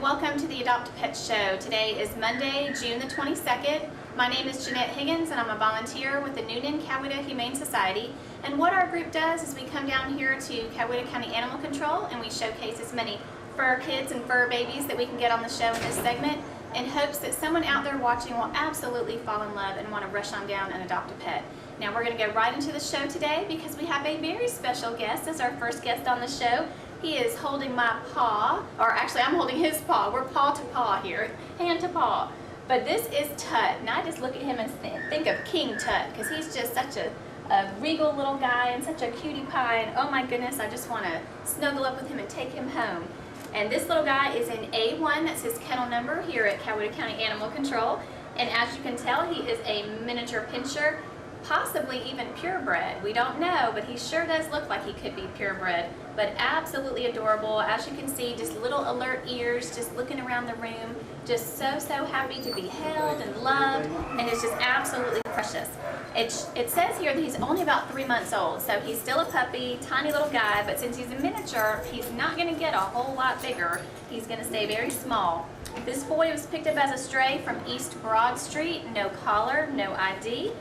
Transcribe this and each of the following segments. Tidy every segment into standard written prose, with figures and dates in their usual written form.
Welcome to the Adopt a Pet Show. Today is Monday, June the 22nd. My name is Jeanette Higgins and I'm a volunteer with the Newnan Coweta Humane Society. And what our group does is we come down here to Coweta County Animal Control and we showcase as many fur kids and fur babies that we can get on the show in this segment in hopes that someone out there watching will absolutely fall in love and want to rush on down and adopt a pet. Now we're going to go right into the show today because we have a very special guest as our first guest on the show. He is holding my paw, or actually I'm holding his paw. We're paw to paw here, hand to paw. But this is Tut, and I just look at him and think of King Tut because he's just such a regal little guy and such a cutie pie, and oh my goodness, I just want to snuggle up with him and take him home. And this little guy is in A1, that's his kennel number here at Coweta County Animal Control. And as you can tell, he is a miniature pinscher, possibly even purebred. We don't know, but he sure does look like he could be purebred. But absolutely adorable. As you can see, just little alert ears, just looking around the room, just so happy to be held and loved, and it's just absolutely precious. It says here that he's only about 3 months old, so he's still a puppy, tiny little guy, but since he's a miniature, he's not going to get a whole lot bigger. He's going to stay very small. This boy was picked up as a stray from East Broad Street, no collar, no ID.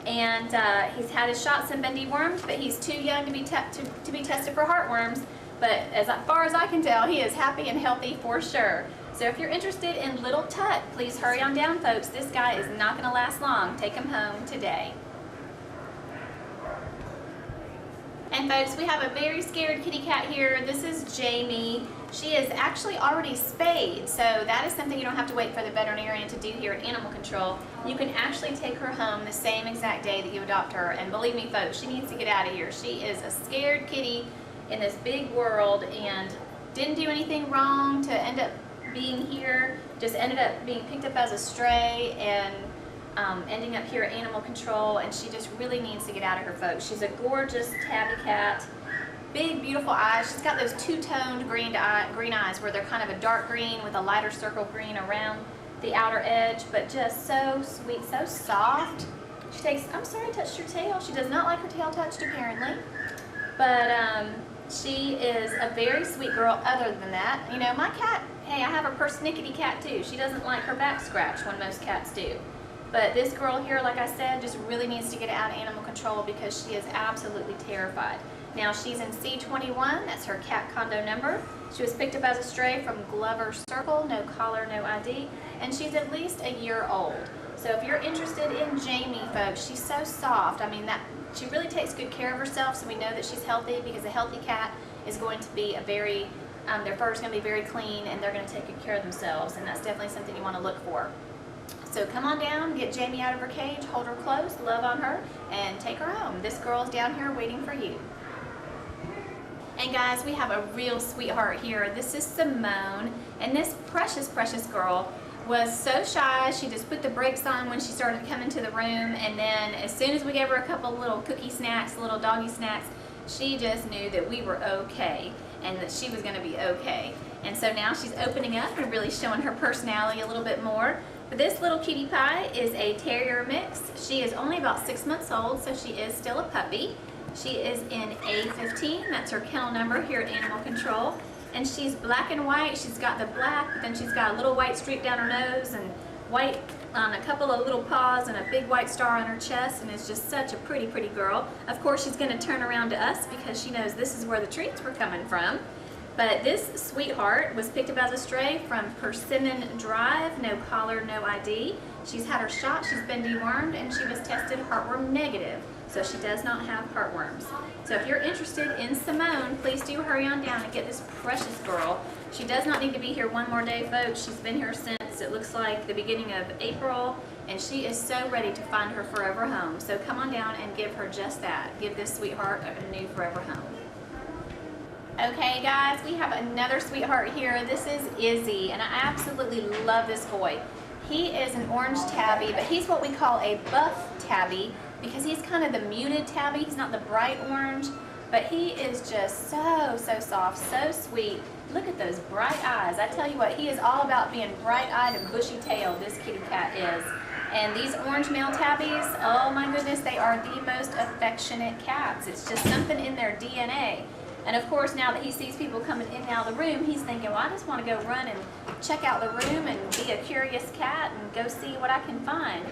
And he's had his shots in bendy worms, but he's too young to be tested for heartworms. But as far as I can tell, he is happy and healthy for sure. So if you're interested in little Tut, please hurry on down, folks. This guy is not going to last long. Take him home today. And folks, we have a very scared kitty cat here. This is Jamie. She is actually already spayed, so that is something you don't have to wait for the veterinarian to do here at Animal Control. You can actually take her home the same exact day that you adopt her, and believe me folks, she needs to get out of here. She is a scared kitty in this big world and didn't do anything wrong to end up being here, just ended up being picked up as a stray and ending up here at Animal Control, and she just really needs to get out of here, folks. She's a gorgeous tabby cat. Big, beautiful eyes. She's got those two-toned green eyes where they're kind of a dark green with a lighter circle green around the outer edge, but just so sweet, so soft. She takes, I'm sorry I touched her tail. She does not like her tail touched apparently, but she is a very sweet girl other than that. You know, my cat, hey, I have a persnickety cat too. She doesn't like her back scratched when most cats do. But this girl here, like I said, just really needs to get out of Animal Control because she is absolutely terrified. Now she's in C21, that's her cat condo number. She was picked up as a stray from Glover Circle, no collar, no ID, and she's at least a year old. So if you're interested in Jamie, folks, she's so soft. I mean, she really takes good care of herself, so we know that she's healthy because a healthy cat is going to be their fur is going to be very clean and they're going to take good care of themselves, and that's definitely something you want to look for. So come on down, get Jamie out of her cage, hold her close, love on her, and take her home. This girl's down here waiting for you. And guys, we have a real sweetheart here. This is Simone, and this precious, precious girl was so shy. She just put the brakes on when she started coming to the room, and then as soon as we gave her a couple little cookie snacks, little doggy snacks, she just knew that we were okay and that she was going to be okay. And so now she's opening up and really showing her personality a little bit more. But this little cutie pie is a terrier mix. She is only about 6 months old, so she is still a puppy. She is in A15, that's her kennel number here at Animal Control. And she's black and white. She's got the black, but then she's got a little white streak down her nose and white on a couple of little paws and a big white star on her chest, and it's just such a pretty, pretty girl. Of course, she's going to turn around to us because she knows this is where the treats were coming from. But this sweetheart was picked up as a stray from Persimmon Drive, no collar, no ID. She's had her shot, she's been dewormed, and she was tested heartworm negative. So she does not have heartworms. So if you're interested in Simone, please do hurry on down and get this precious girl. She does not need to be here one more day, folks. She's been here since, it looks like, the beginning of April, and she is so ready to find her forever home. So come on down and give her just that. Give this sweetheart a new forever home. Okay guys, we have another sweetheart here. This is Izzy, and I absolutely love this boy. He is an orange tabby, but he's what we call a buff tabby because he's kind of the muted tabby. He's not the bright orange, but he is just so soft, so sweet. Look at those bright eyes. I tell you what, he is all about being bright-eyed and bushy-tailed, this kitty cat is. And these orange male tabbies, oh my goodness, they are the most affectionate cats. It's just something in their DNA. And of course, now that he sees people coming in and out of the room, he's thinking, well, I just want to go run and check out the room and be a curious cat and go see what I can find.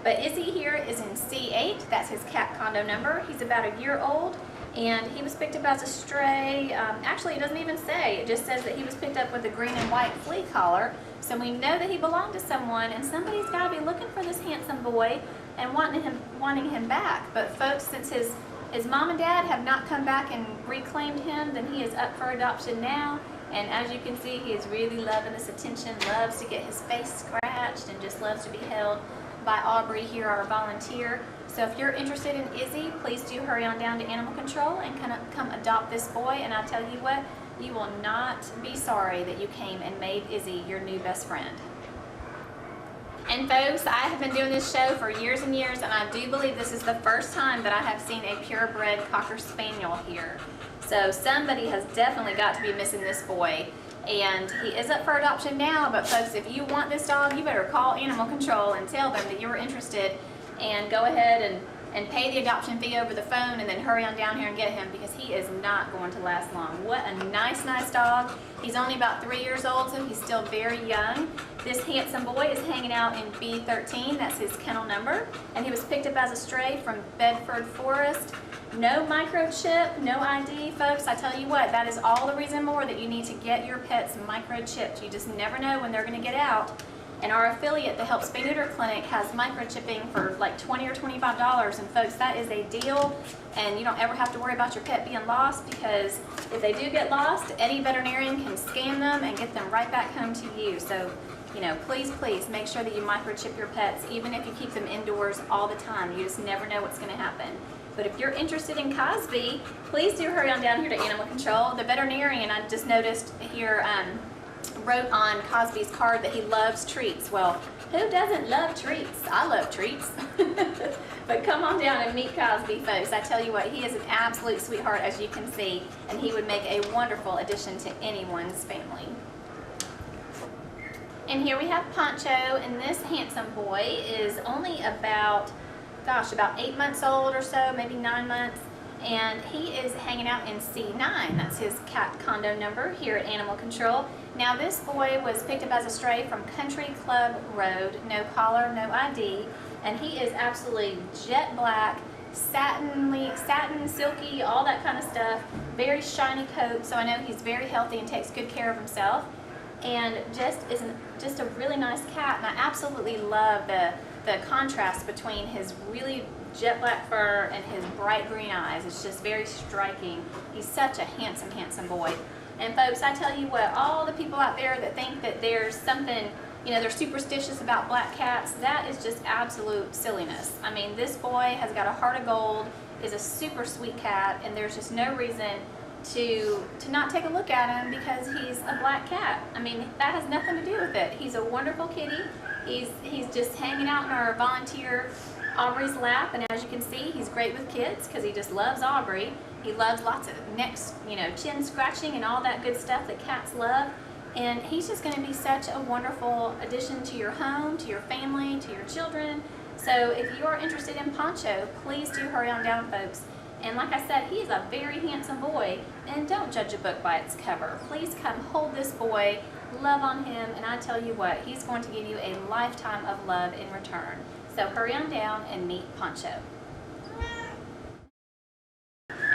But Izzy here is in C8. That's his cat condo number. He's about a year old, and he was picked up as a stray. Actually, it doesn't even say. It just says that he was picked up with a green and white flea collar. So we know that he belonged to someone, and somebody's got to be looking for this handsome boy and wanting him back. But folks, since his mom and dad have not come back and reclaimed him, then he is up for adoption now. And as you can see, he is really loving this attention, loves to get his face scratched, and just loves to be held by Aubrey here, our volunteer. So if you're interested in Izzy, please do hurry on down to Animal Control and come adopt this boy. And I'll tell you what, you will not be sorry that you came and made Izzy your new best friend. And folks, I have been doing this show for years and years, and I do believe this is the first time that I have seen a purebred Cocker Spaniel here. So somebody has definitely got to be missing this boy. And he is up for adoption now, but folks, if you want this dog, you better call Animal Control and tell them that you're interested, and go ahead and pay the adoption fee over the phone, and then hurry on down here and get him, because he is not going to last long. What a nice dog. He's only about 3 years old, so he's still very young. This handsome boy is hanging out in B13, that's his kennel number, and he was picked up as a stray from Bedford Forest. No microchip, no ID, folks. I tell you what, that is all the reason more that you need to get your pets microchipped. You just never know when they're going to get out. And our affiliate, the Help Spay Neuter Clinic, has microchipping for like $20 or $25. And folks, that is a deal. And you don't ever have to worry about your pet being lost, because if they do get lost, any veterinarian can scan them and get them right back home to you. So, you know, please make sure that you microchip your pets, even if you keep them indoors all the time. You just never know what's going to happen. But if you're interested in Cosby, please do hurry on down here to Animal Control. The veterinarian, I just noticed here, wrote on Cosby's card that he loves treats. Well, who doesn't love treats? I love treats. But come on down and meet Cosby, folks. I tell you what, he is an absolute sweetheart, as you can see, and he would make a wonderful addition to anyone's family. And here we have Poncho, and this handsome boy is only about 8 months old or so, maybe 9 months. And he is hanging out in C9. That's his cat condo number here at Animal Control. Now this boy was picked up as a stray from Country Club Road, no collar, no ID, and he is absolutely jet black, satin, silky, all that kind of stuff, very shiny coat, so I know he's very healthy and takes good care of himself, and just a really nice cat. And I absolutely love the contrast between his really jet black fur and his bright green eyes. It's just very striking. He's such a handsome boy. And folks, I tell you what, all the people out there that think that there's something, you know, they're superstitious about black cats, that is just absolute silliness. I mean, this boy has got a heart of gold, is a super sweet cat, and there's just no reason to not take a look at him because he's a black cat. I mean, that has nothing to do with it. He's a wonderful kitty. He's just hanging out in our volunteer Aubrey's lap, and as you can see, he's great with kids because he just loves Aubrey. He loves lots of chin scratching and all that good stuff that cats love. And he's just going to be such a wonderful addition to your home, to your family, to your children. So if you're interested in Poncho, please do hurry on down, folks. And like I said, he is a very handsome boy, and don't judge a book by its cover. Please come hold this boy, love on him, and I tell you what, he's going to give you a lifetime of love in return. So hurry on down and meet Poncho.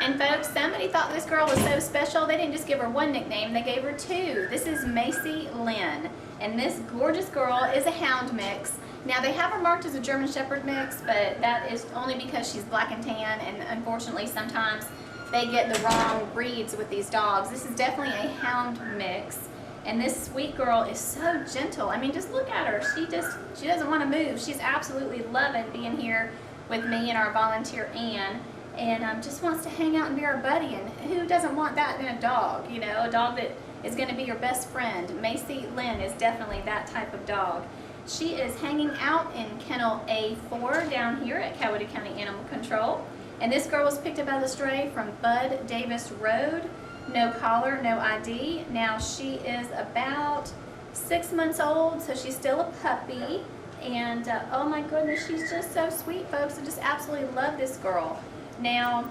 And folks, somebody thought this girl was so special, they didn't just give her one nickname, they gave her two. This is Macy Lynn, and this gorgeous girl is a hound mix. Now they have her marked as a German Shepherd mix, but that is only because she's black and tan, and unfortunately sometimes they get the wrong breeds with these dogs. This is definitely a hound mix. And this sweet girl is so gentle. I mean, just look at her. She doesn't want to move. She's absolutely loving being here with me and our volunteer Ann, and just wants to hang out and be our buddy. And who doesn't want that in a dog? You know, a dog that is going to be your best friend. Macy Lynn is definitely that type of dog. She is hanging out in kennel A4 down here at Coweta County Animal Control. And this girl was picked up as a stray from Bud Davis Road. No collar, no ID. Now she is about 6 months old, so she's still a puppy. And oh my goodness, she's just so sweet, folks. I just absolutely love this girl. Now,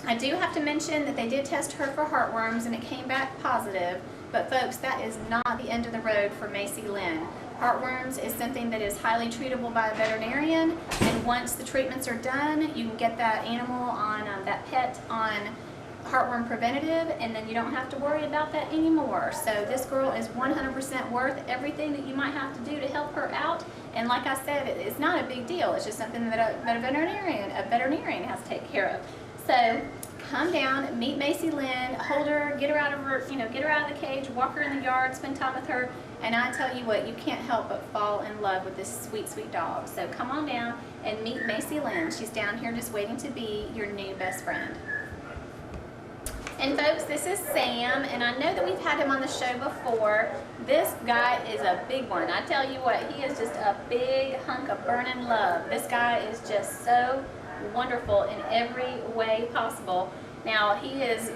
I do have to mention that they did test her for heartworms and it came back positive. But folks, that is not the end of the road for Macy Lynn. Heartworms is something that is highly treatable by a veterinarian, and once the treatments are done, you can get that animal on, that pet on heartworm preventative, and then you don't have to worry about that anymore. So this girl is 100% worth everything that you might have to do to help her out. And like I said, it's not a big deal. It's just something that a veterinarian has to take care of. So come down, meet Macy Lynn, hold her, get her out of her, get her out of the cage, walk her in the yard, spend time with her. And I tell you what, you can't help but fall in love with this sweet, sweet dog. So come on down and meet Macy Lynn. She's down here just waiting to be your new best friend. And folks, this is Sam, and I know that we've had him on the show before. This guy is a big one. I tell you what, he is just a big hunk of burning love. This guy is just so wonderful in every way possible. Now he is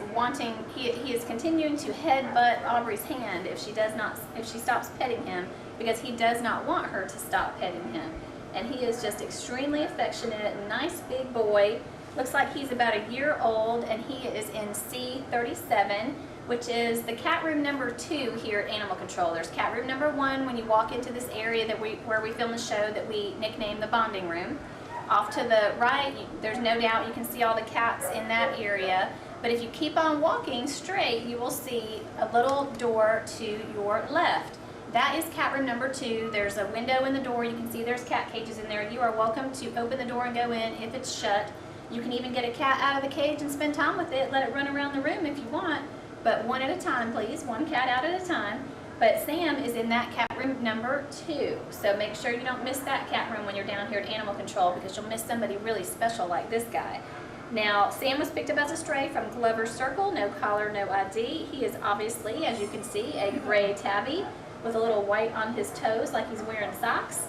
continuing to headbutt Aubrey's hand if she stops petting him, because he does not want her to stop petting him. And he is just extremely affectionate, nice big boy. Looks like he's about a year old, and he is in C37, which is the cat room number 2 here at Animal Control. There's cat room number 1 when you walk into this area where we film the show that we nicknamed the bonding room. Off to the right, there's no doubt you can see all the cats in that area. But if you keep on walking straight, you will see a little door to your left. That is cat room number 2. There's a window in the door. You can see there's cat cages in there. You are welcome to open the door and go in if it's shut. You can even get a cat out of the cage and spend time with it. Let it run around the room if you want. But one at a time, please. One cat out at a time. But Sam is in that cat room number 2. So make sure you don't miss that cat room when you're down here at Animal Control, because you'll miss somebody really special like this guy. Now, Sam was picked up as a stray from Glover's Circle. No collar, no ID. He is obviously, as you can see, a gray tabby with a little white on his toes like he's wearing socks.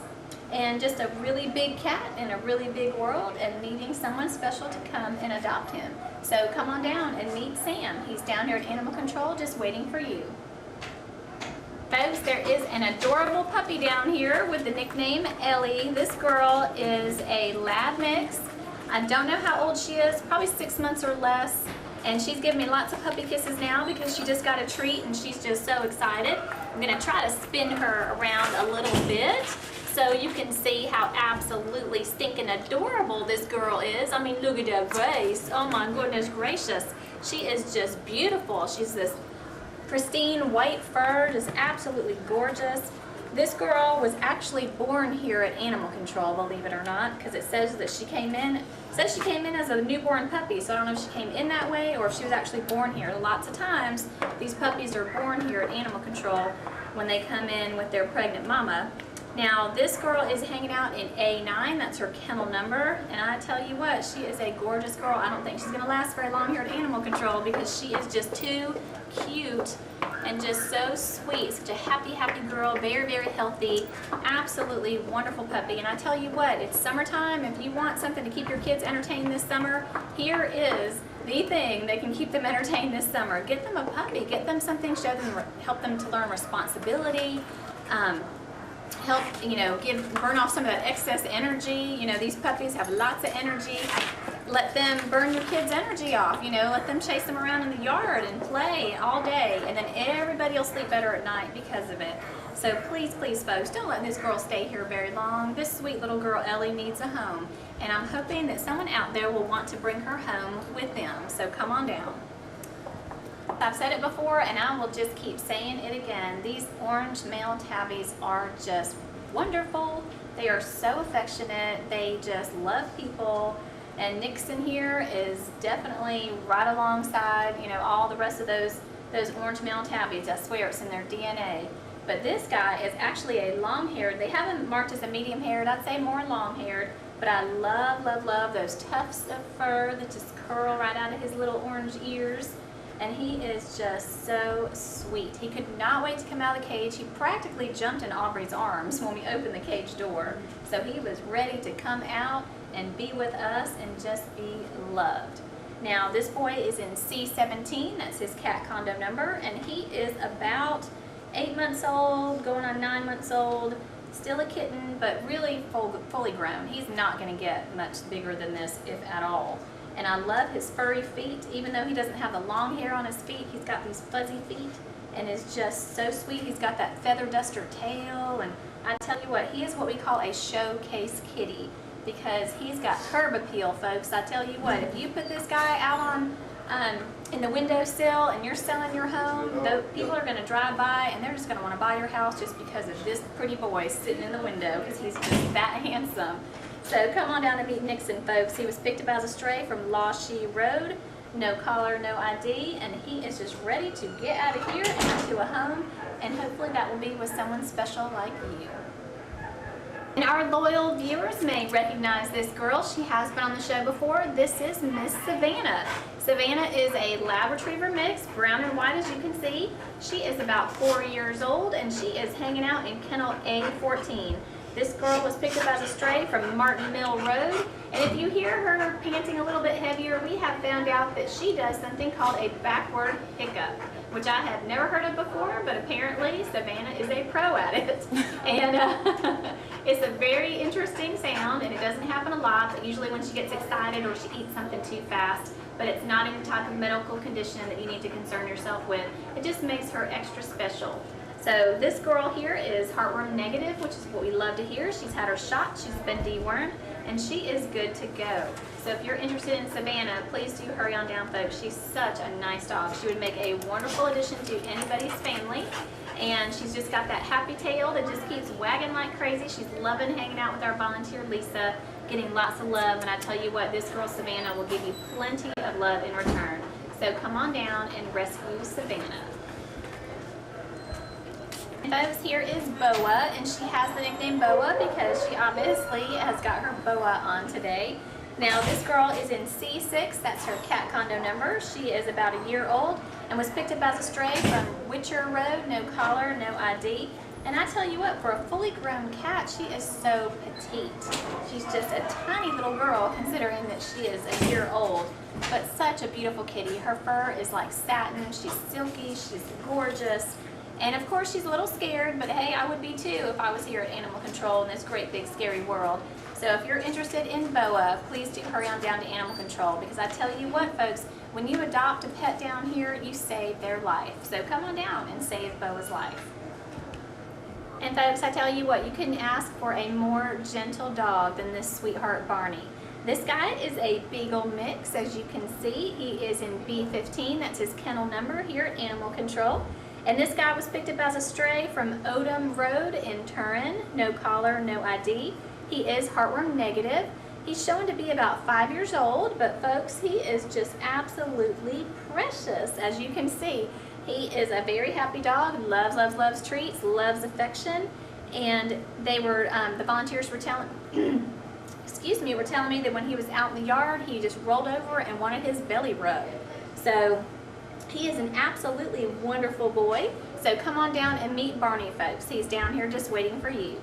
And just a really big cat in a really big world, and needing someone special to come and adopt him. So come on down and meet Sam. He's down here at Animal Control just waiting for you. Folks, there is an adorable puppy down here with the nickname Ellie. This girl is a lab mix. I don't know how old she is, probably 6 months or less. And she's giving me lots of puppy kisses now because she just got a treat and she's just so excited. I'm going to try to spin her around a little bit so you can see how absolutely stinking adorable this girl is. I mean, look at that face. Oh my goodness gracious. She is just beautiful. She's this pristine white fur, just absolutely gorgeous. This girl was actually born here at Animal Control, believe it or not, because it says that she came in as a newborn puppy. So I don't know if she came in that way or if she was actually born here. Lots of times these puppies are born here at Animal Control when they come in with their pregnant mama. Now this girl is hanging out in A9, that's her kennel number, and I tell you what, she is a gorgeous girl. I don't think she's going to last very long here at Animal Control because she is just too cute and just so sweet. Such a happy, happy girl, very, very healthy, absolutely wonderful puppy. And I tell you what, it's summertime. If you want something to keep your kids entertained this summer, here is the thing that can keep them entertained this summer. Get them a puppy, get them something, help them to learn responsibility, help, burn off some of that excess energy. These puppies have lots of energy. Let them burn your kids' energy off, let them chase them around in the yard and play all day, and then everybody will sleep better at night because of it. So please, please, folks, don't let this girl stay here very long. This sweet little girl, Ellie, needs a home. And I'm hoping that someone out there will want to bring her home with them. So come on down. I've said it before, and I will just keep saying it again. These orange male tabbies are just wonderful. They are so affectionate. They just love people. And Nixon here is definitely right alongside, you know, all the rest of those orange male tabbies. I swear it's in their DNA. But this guy is actually a long-haired. They have him marked as a medium-haired. I'd say more long-haired. But I love, love, love those tufts of fur that just curl right out of his little orange ears. And he is just so sweet. He could not wait to come out of the cage. He practically jumped in Aubrey's arms when we opened the cage door. So he was ready to come out and be with us and just be loved. Now this boy is in C17, that's his cat condo number, and he is about 8 months old, going on 9 months old, still a kitten, but really fully grown. He's not going to get much bigger than this, if at all. And I love his furry feet. Even though he doesn't have the long hair on his feet, he's got these fuzzy feet and is just so sweet. He's got that feather duster tail, and I tell you what, he is what we call a showcase kitty because he's got curb appeal, folks. I tell you what, if you put this guy out on in the windowsill and you're selling your home, people are going to drive by and they're just going to want to buy your house just because of this pretty boy sitting in the window because he's just that handsome. So come on down and meet Nixon, folks. He was picked up as a stray from Lost She Road. No collar, no ID, and he is just ready to get out of here and into a home, and hopefully that will be with someone special like you. And our loyal viewers may recognize this girl. She has been on the show before. This is Miss Savannah. Savannah is a Lab Retriever mix, brown and white as you can see. She is about 4 years old, and she is hanging out in kennel A14. This girl was picked up as a stray from Martin Mill Road, and if you hear her panting a little bit heavier, we have found out that she does something called a backward hiccup, which I have never heard of before, but apparently Savannah is a pro at it. And it's a very interesting sound, and it doesn't happen a lot, but usually when she gets excited or she eats something too fast, but it's not any type of medical condition that you need to concern yourself with. It just makes her extra special. So this girl here is heartworm negative, which is what we love to hear. She's had her shot, she's been dewormed, and she is good to go. So if you're interested in Savannah, please do hurry on down, folks. She's such a nice dog. She would make a wonderful addition to anybody's family. And she's just got that happy tail that just keeps wagging like crazy. She's loving hanging out with our volunteer, Lisa, getting lots of love. And I tell you what, this girl, Savannah, will give you plenty of love in return. So come on down and rescue Savannah. Folks, here is Boa, and she has the nickname Boa because she obviously has got her boa on today. Now this girl is in C6, that's her cat condo number. She is about a year old and was picked up as a stray from Witcher Road, no collar, no ID. And I tell you what, for a fully grown cat, she is so petite. She's just a tiny little girl considering that she is a year old, but such a beautiful kitty. Her fur is like satin, she's silky, she's gorgeous. And of course she's a little scared, but hey, I would be too if I was here at Animal Control in this great big scary world. So if you're interested in Boa, please do hurry on down to Animal Control because I tell you what, folks, when you adopt a pet down here, you save their life. So come on down and save Boa's life. And folks, I tell you what, you couldn't ask for a more gentle dog than this sweetheart Barney. This guy is a Beagle mix, as you can see. He is in B15, that's his kennel number here at Animal Control. And this guy was picked up as a stray from Odom Road in Turin. No collar, no ID. He is heartworm negative. He's shown to be about 5 years old, but folks, he is just absolutely precious, as you can see. He is a very happy dog, loves, loves, loves treats, loves affection. And they were, the volunteers were telling, were telling me that when he was out in the yard, he just rolled over and wanted his belly rubbed. So he is an absolutely wonderful boy. So come on down and meet Barney, folks. He's down here just waiting for you.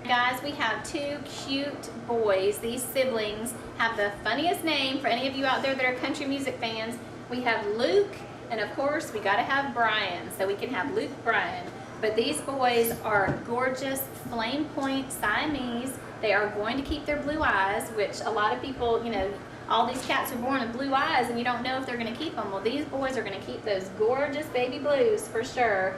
Guys, we have two cute boys. These siblings have the funniest name for any of you out there that are country music fans. We have Luke, and of course, we gotta have Brian. So we can have Luke Brian. But these boys are gorgeous flame point Siamese. They are going to keep their blue eyes, which a lot of people, you know, all these cats are born with blue eyes and you don't know if they're going to keep them. Well, these boys are going to keep those gorgeous baby blues for sure.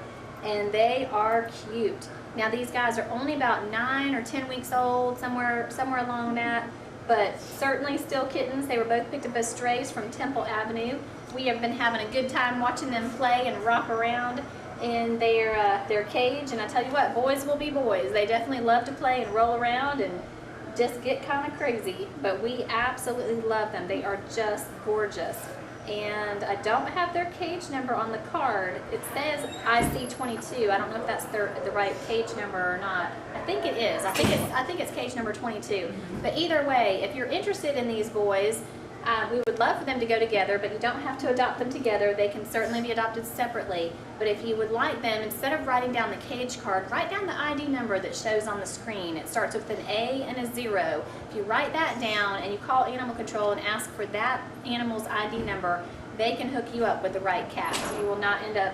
and they are cute. Now these guys are only about 9 or 10 weeks old, somewhere along that, but certainly still kittens. They were both picked up as strays from Temple Avenue. We have been having a good time watching them play and romp around in their cage, and I tell you what, boys will be boys. They definitely love to play and roll around and just get kind of crazy, but we absolutely love them. They are just gorgeous. And I don't have their cage number on the card. It says IC22. I don't know if that's the right cage number or not. I think it is. I think it's cage number 22. But either way, if you're interested in these boys, we would love for them to go together, but you don't have to adopt them together. They can certainly be adopted separately. But if you would like them, instead of writing down the cage card, write down the ID number that shows on the screen. It starts with an A and a 0. If you write that down and you call Animal Control and ask for that animal's ID number, they can hook you up with the right cat. So you will not end up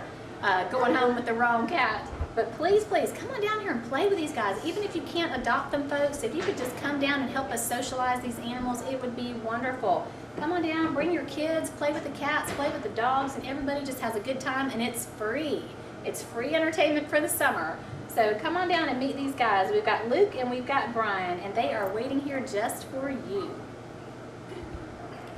going home with the wrong cat. But please, please, come on down here and play with these guys. Even if you can't adopt them, folks, if you could just come down and help us socialize these animals, it would be wonderful. Come on down, bring your kids, play with the cats, play with the dogs, and everybody just has a good time, and it's free. It's free entertainment for the summer. So come on down and meet these guys. We've got Luke and we've got Brian, and they are waiting here just for you.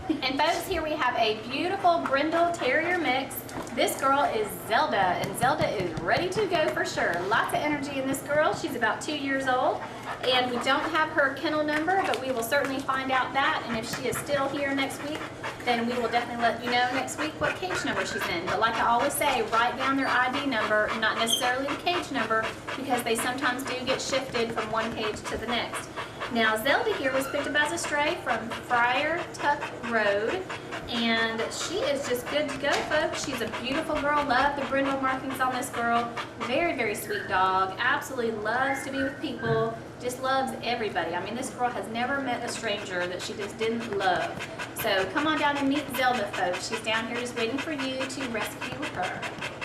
And folks, here we have a beautiful Brindle Terrier mix. This girl is Zelda, and Zelda is ready to go for sure. Lots of energy in this girl. She's about 2 years old, and we don't have her kennel number, but we will certainly find out that. And if she is still here next week, then we will definitely let you know next week what cage number she's in. But like I always say, write down their ID number, not necessarily the cage number, because they sometimes do get shifted from one cage to the next. Now, Zelda here was picked up as a stray from Friar Tuck Road, and she is just good to go, folks. She's a beautiful girl. Love the brindle markings on this girl. Very, very sweet dog. Absolutely loves to be with people. Just loves everybody. I mean, this girl has never met a stranger that she just didn't love. So come on down and meet Zelda, folks. She's down here just waiting for you to rescue her.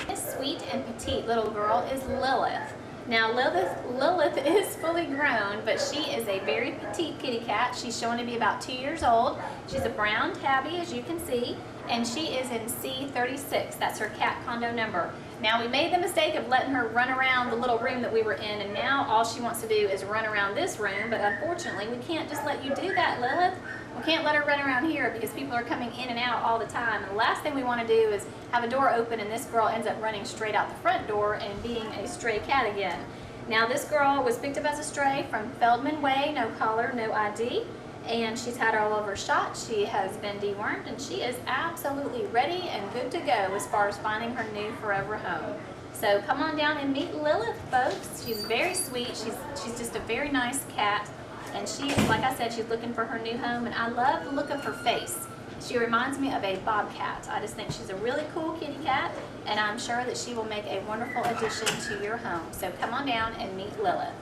This sweet and petite little girl is Lilith. Now Lilith is fully grown, but she is a very petite kitty cat. She's shown to be about 2 years old. She's a brown tabby, as you can see, and she is in C36. That's her cat condo number. Now, we made the mistake of letting her run around the little room that we were in, and now all she wants to do is run around this room, but unfortunately we can't just let you do that, Lilith. We can't let her run around here because people are coming in and out all the time. And the last thing we want to do is have a door open and this girl ends up running straight out the front door and being a stray cat again. Now, this girl was picked up as a stray from Feldman Way, no collar, no ID, and she's had all of her shots. She has been dewormed, and she is absolutely ready and good to go as far as finding her new forever home. So come on down and meet Lilith, folks. She's very sweet. She's just a very nice cat. And she, like I said, she's looking for her new home, and I love the look of her face. She reminds me of a bobcat. I just think she's a really cool kitty cat, and I'm sure that she will make a wonderful addition to your home. So come on down and meet Lilith.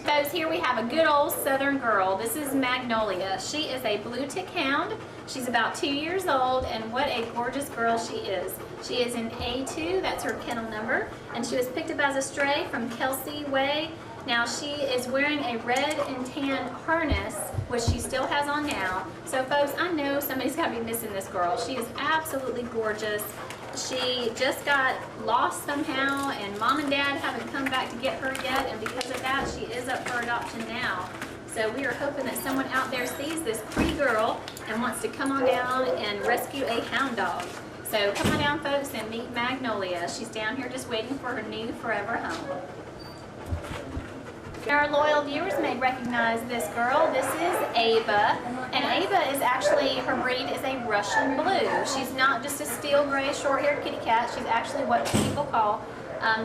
Folks, here we have a good old southern girl. This is Magnolia. She is a blue tick hound. She's about 2 years old, and what a gorgeous girl she is. She is in A2, that's her kennel number, and she was picked up as a stray from Kelsey Way. Now, she is wearing a red and tan harness, which she still has on now. So folks, I know somebody's got to be missing this girl. She is absolutely gorgeous. She just got lost somehow, and mom and dad haven't come back to get her yet, and because of that, she is up for adoption now. So we are hoping that someone out there sees this pretty girl and wants to come on down and rescue a hound dog. So come on down, folks, and meet Magnolia. She's down here just waiting for her new forever home. Our loyal viewers may recognize this girl. This is Ava, and Ava is actually, her breed is a Russian Blue. She's not just a steel gray short-haired kitty cat. She's actually what people call,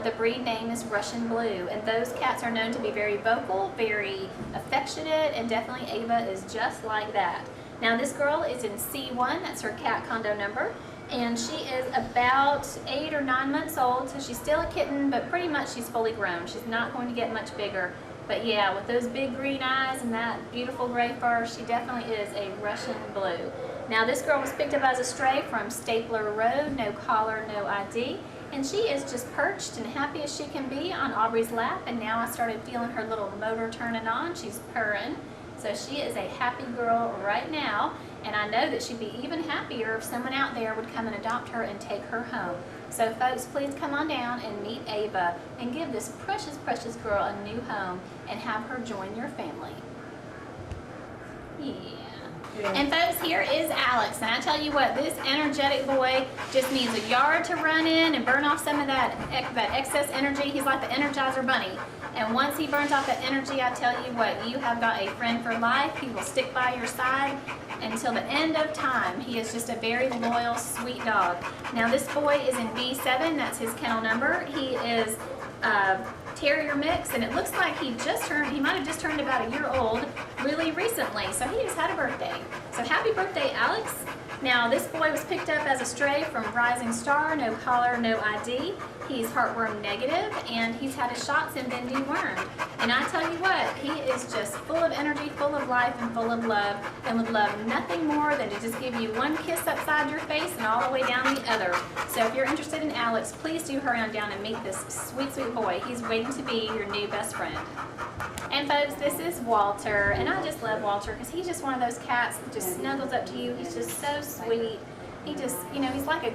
the breed name is Russian Blue, and those cats are known to be very vocal, very affectionate, and definitely Ava is just like that. Now, this girl is in C1, that's her cat condo number, and she is about 8 or 9 months old, so she's still a kitten, but pretty much she's fully grown. She's not going to get much bigger. But yeah, with those big green eyes and that beautiful gray fur, she definitely is a Russian Blue. Now, this girl was picked up as a stray from Stapler Road, no collar, no ID, and she is just perched and happy as she can be on Aubrey's lap, and now I started feeling her little motor turning on. She's purring. So she is a happy girl right now, and I know that she'd be even happier if someone out there would come and adopt her and take her home. So folks, please come on down and meet Ava and give this precious, precious girl a new home and have her join your family. Yeah. And folks, here is Alex, and I tell you what, this energetic boy just needs a yard to run in and burn off some of that excess energy. He's like the Energizer Bunny. And once he burns off that energy, I tell you what, you have got a friend for life. He will stick by your side until the end of time. He is just a very loyal, sweet dog. Now this boy is in B7, that's his kennel number. He is terrier mix, and it looks like he might have just turned about a year old really recently, so he just had a birthday. So happy birthday, Alex. Now this boy was picked up as a stray from Rising Star, no collar, no ID. He's heartworm negative, and he's had his shots and been dewormed. And I tell you what, he is just full of energy, full of life, and full of love, and would love nothing more than to just give you one kiss upside your face and all the way down the other. So if you're interested in Alex, please do hurry on down and meet this sweet, sweet boy. He's waiting to be your new best friend. And folks, this is Walter, and I just love Walter because he's just one of those cats that just snuggles up to you. He's just so sweet. He just, you know, he's like a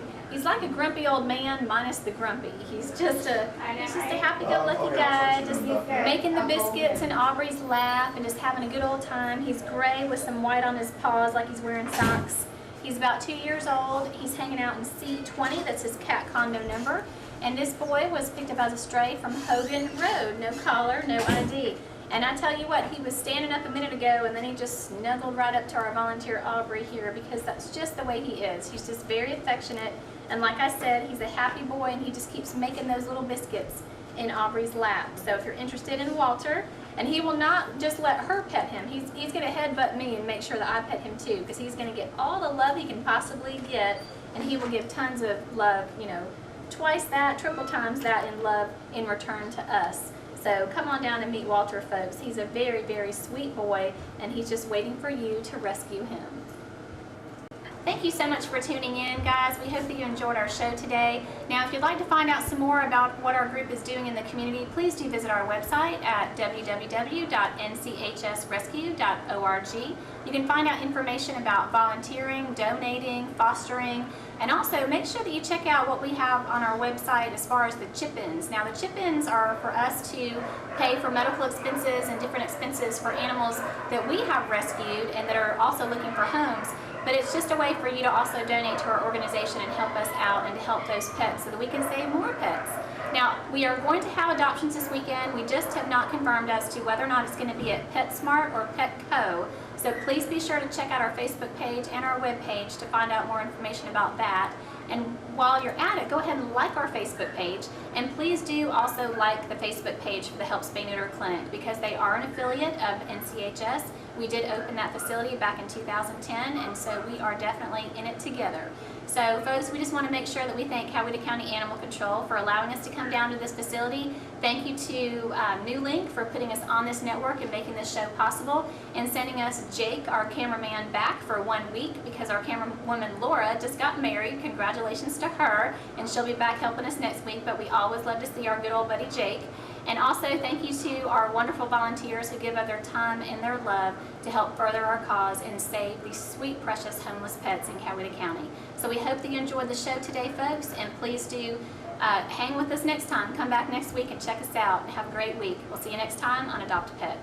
grumpy old man minus the grumpy. He's just a happy-go-lucky guy, just making the biscuits and Aubrey's laugh and just having a good old time. He's gray with some white on his paws like he's wearing socks. He's about 2 years old. He's hanging out in C20, that's his cat condo number. And this boy was picked up as a stray from Hogan Road, no collar, no ID. And I tell you what, he was standing up a minute ago and then he just snuggled right up to our volunteer Aubrey here because that's just the way he is. He's just very affectionate, and like I said, he's a happy boy and he just keeps making those little biscuits in Aubrey's lap. So if you're interested in Walter, and he will not just let her pet him, he's going to headbutt me and make sure that I pet him too, because he's going to get all the love he can possibly get, and he will give tons of love, you know, twice that, triple times that in love in return to us. So come on down and meet Walter, folks. He's a very, very sweet boy, and he's just waiting for you to rescue him. Thank you so much for tuning in, guys. We hope that you enjoyed our show today. Now, if you'd like to find out some more about what our group is doing in the community, please do visit our website at www.nchsrescue.org. You can find out information about volunteering, donating, fostering, and also make sure that you check out what we have on our website as far as the chip-ins. Now, the chip-ins are for us to pay for medical expenses and different expenses for animals that we have rescued and that are also looking for homes. But it's just a way for you to also donate to our organization and help us out and to help those pets so that we can save more pets. Now, we are going to have adoptions this weekend. We just have not confirmed as to whether or not it's going to be at PetSmart or Petco. So please be sure to check out our Facebook page and our web page to find out more information about that. And while you're at it, go ahead and like our Facebook page, and please do also like the Facebook page for the Help Spay Neuter Clinic, because they are an affiliate of NCHS. We did open that facility back in 2010, and so we are definitely in it together. So folks, we just want to make sure that we thank Coweta County Animal Control for allowing us to come down to this facility. Thank you to New Link for putting us on this network and making this show possible, and sending us Jake, our cameraman, back for 1 week because our camerawoman Laura just got married. Congratulations to her, and she'll be back helping us next week, but we always love to see our good old buddy Jake. And also thank you to our wonderful volunteers who give of their time and their love to help further our cause and save these sweet, precious homeless pets in Coweta County. So we hope that you enjoyed the show today, folks, and please do hang with us next time. Come back next week and check us out. Have a great week. We'll see you next time on Adopt a Pet.